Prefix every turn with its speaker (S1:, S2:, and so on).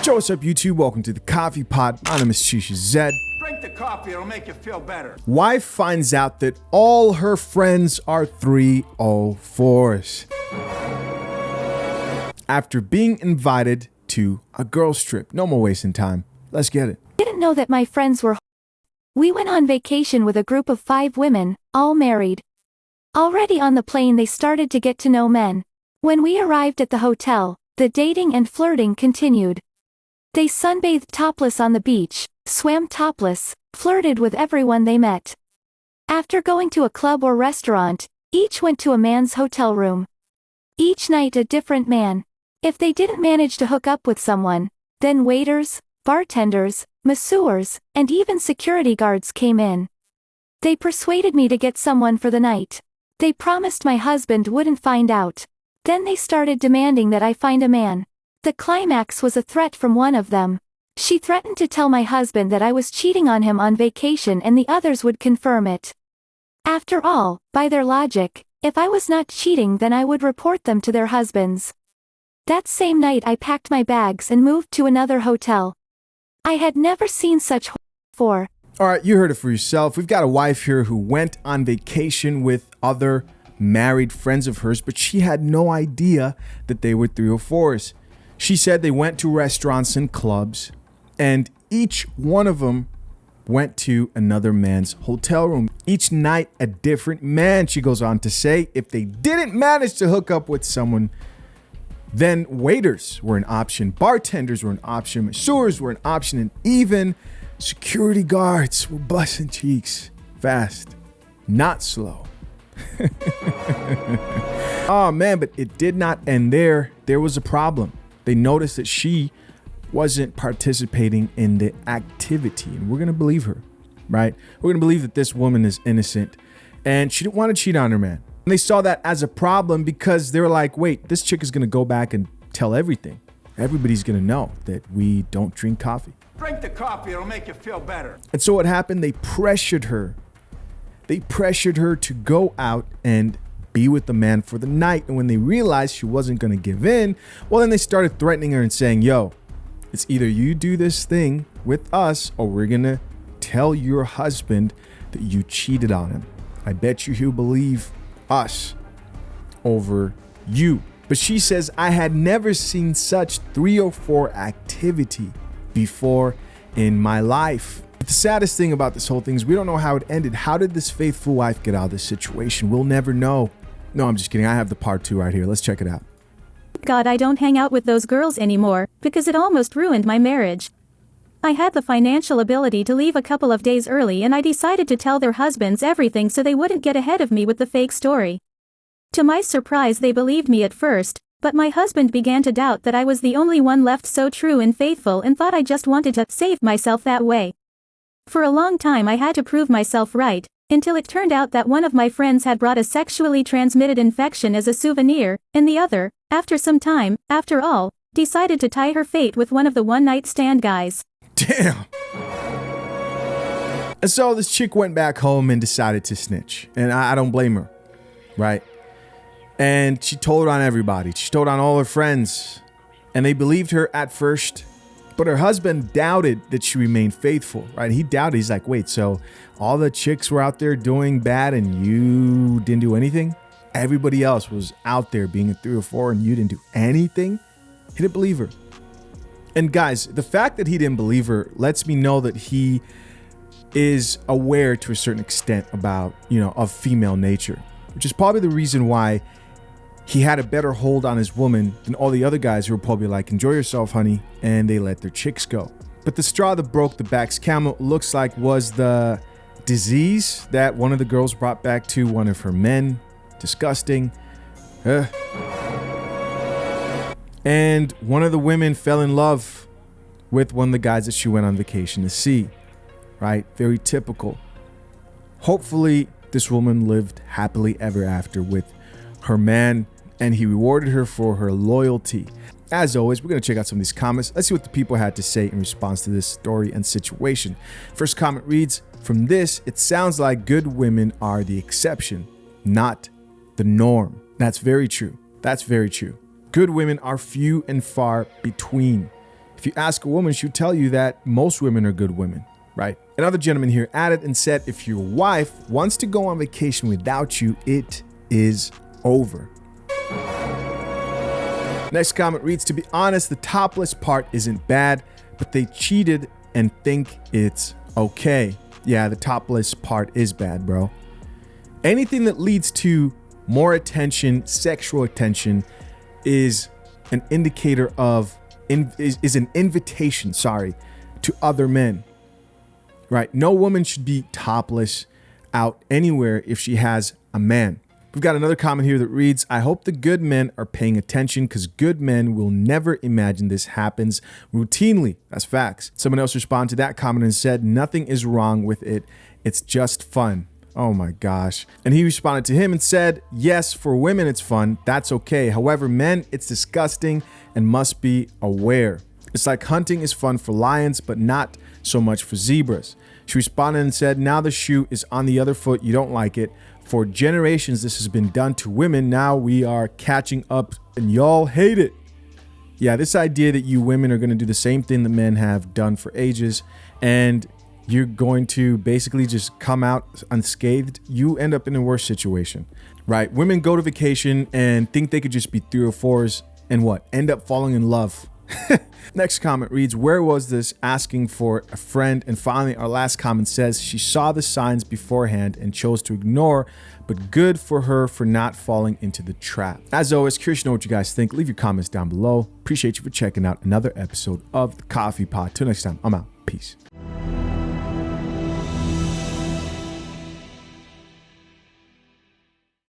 S1: Yo, what's up, YouTube? Welcome to the Coffee Pot. My name is Shisha Zed.
S2: Drink the coffee, it'll make you feel better.
S1: Wife finds out that all her friends are 304s after being invited to a girls' trip. No more wasting time. Let's get it.
S3: Didn't know that my friends were. We went on vacation with a group of 5 women, all married. Already on the plane they started to get to know men. When we arrived at the hotel, the dating and flirting continued. They sunbathed topless on the beach, swam topless, flirted with everyone they met. After going to a club or restaurant, each went to a man's hotel room. Each night a different man. If they didn't manage to hook up with someone, then waiters, bartenders, masseurs, and even security guards came in. They persuaded me to get someone for the night. They promised my husband wouldn't find out. Then they started demanding that I find a man. The climax was a threat from one of them. She threatened to tell my husband that I was cheating on him on vacation and the others would confirm it. After all, by their logic, if I was not cheating then I would report them to their husbands. That same night I packed my bags and moved to another hotel. I had never seen such before.
S1: Alright, you heard it for yourself. We've got a wife here who went on vacation with other married friends of hers, but she had no idea that they were 304s. She said they went to restaurants and clubs, and each one of them went to another man's hotel room. Each night a different man, she goes on to say. If they didn't manage to hook up with someone, then waiters were an option, bartenders were an option, masseurs were an option, and even security guards were busting cheeks fast, not slow. Oh man, but it did not end there. There was a problem. They noticed that she wasn't participating in the activity, and we're going to believe her, right? We're going to believe that this woman is innocent, and she didn't want to cheat on her man. And they saw that as a problem because they were like, wait, this chick is going to go back and tell everything. Everybody's going to know that we don't drink coffee.
S2: Drink the coffee, it'll make you feel better.
S1: And so what happened? They pressured her. They pressured her to go out and be with the man for the night. And when they realized she wasn't going to give in, well, then they started threatening her and saying, yo, it's either you do this thing with us or we're going to tell your husband that you cheated on him. I bet you he'll believe us over you. But she says, I had never seen such 304 activity before in my life. But the saddest thing about this whole thing is we don't know how it ended. How did this faithful wife get out of this situation? We'll never know. No, I'm just kidding. I have the part 2 right here. Let's check it out.
S4: God, I don't hang out with those girls anymore, because it almost ruined my marriage. I had the financial ability to leave a couple of days early and I decided to tell their husbands everything so they wouldn't get ahead of me with the fake story. To my surprise, they believed me at first, but my husband began to doubt that I was the only one left so true and faithful and thought I just wanted to save myself that way. For a long time I had to prove myself right, until it turned out that one of my friends had brought a sexually transmitted infection as a souvenir, and the other, after some time, after all, decided to tie her fate with one of the one-night stand guys.
S1: Damn. And so this chick went back home and decided to snitch. And I don't blame her, right? And she told on everybody. She told on all her friends. And they believed her at first. But her husband doubted that she remained faithful, right? He doubted. He's like, wait, so all the chicks were out there doing bad and you didn't do anything? Everybody else was out there being a 304 and you didn't do anything? He didn't believe her. And guys, the fact that he didn't believe her lets me know that he is aware to a certain extent about, of female nature, which is probably the reason why he had a better hold on his woman than all the other guys who were probably like, enjoy yourself, honey, and they let their chicks go. But the straw that broke the back's camel looks like was the disease that one of the girls brought back to one of her men. Disgusting. And one of the women fell in love with one of the guys that she went on vacation to see, right? Very typical. Hopefully, this woman lived happily ever after with her man, and he rewarded her for her loyalty. As always, we're going to check out some of these comments. Let's see what the people had to say in response to this story and situation. First comment reads, from this, it sounds like good women are the exception, not the norm. That's very true. That's very true. Good women are few and far between. If you ask a woman, she'll tell you that most women are good women, right? Another gentleman here added and said, if your wife wants to go on vacation without you, it is over. Next comment reads, to be honest, the topless part isn't bad, but they cheated and think it's okay. Yeah, the topless part is bad, bro. Anything that leads to more attention, sexual attention, is an indicator of, is an invitation, to other men, right? No woman should be topless out anywhere if she has a man. We've got another comment here that reads, I hope the good men are paying attention because good men will never imagine this happens routinely. That's facts. Someone else responded to that comment and said, nothing is wrong with it. It's just fun. Oh my gosh. And he responded to him and said, yes, for women it's fun. That's okay. However, men, it's disgusting and must be aware. It's like hunting is fun for lions, but not so much for zebras. She responded and said, now the shoe is on the other foot. You don't like it. For generations, this has been done to women. Now we are catching up and y'all hate it. Yeah, this idea that you women are going to do the same thing that men have done for ages and you're going to basically just come out unscathed, you end up in a worse situation, right? Women go to vacation and think they could just be 3 or 4s and what? End up falling in love. Next comment reads, where was this asking for a friend? And finally, our last comment says, she saw the signs beforehand and chose to ignore, but good for her for not falling into the trap. As always, curious to know what you guys think. Leave your comments down below. Appreciate you for checking out another episode of The Coffee Pod. Till next time, I'm out. Peace.